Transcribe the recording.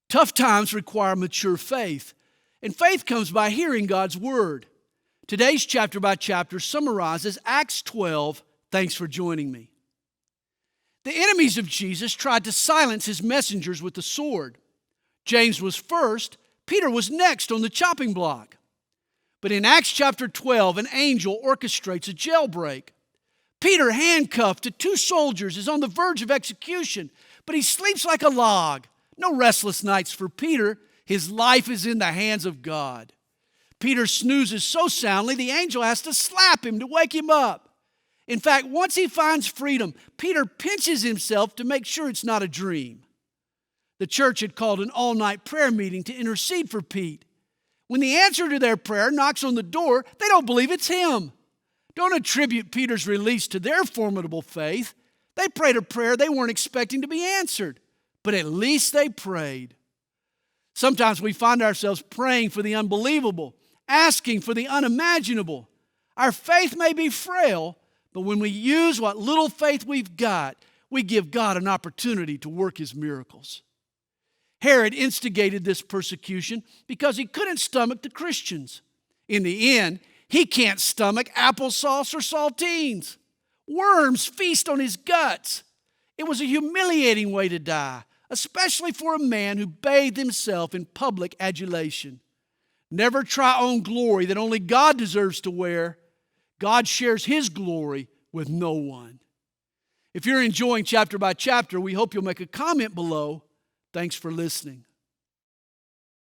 Tough times require mature faith, and faith comes by hearing God's word. Today's chapter by chapter summarizes Acts 12. Thanks for joining me. The enemies of Jesus tried to silence his messengers with the sword. James was first, Peter was next on the chopping block. But in Acts chapter 12, an angel orchestrates a jailbreak. Peter, handcuffed to 2 soldiers, is on the verge of execution, but he sleeps like a log. No restless nights for Peter. His life is in the hands of God. Peter snoozes so soundly, the angel has to slap him to wake him up. In fact, once he finds freedom, Peter pinches himself to make sure it's not a dream. The church had called an all-night prayer meeting to intercede for Pete. When the answer to their prayer knocks on the door, they don't believe it's him. Don't attribute Peter's release to their formidable faith. They prayed a prayer they weren't expecting to be answered, but at least they prayed. Sometimes we find ourselves praying for the unbelievable, asking for the unimaginable. Our faith may be frail, but when we use what little faith we've got, we give God an opportunity to work his miracles. Herod instigated this persecution because he couldn't stomach the Christians. In the end, he can't stomach applesauce or saltines. Worms feast on his guts. It was a humiliating way to die, especially for a man who bathed himself in public adulation. Never try on glory that only God deserves to wear. God shares his glory with no one. If you're enjoying chapter by chapter, we hope you'll make a comment below. Thanks for listening.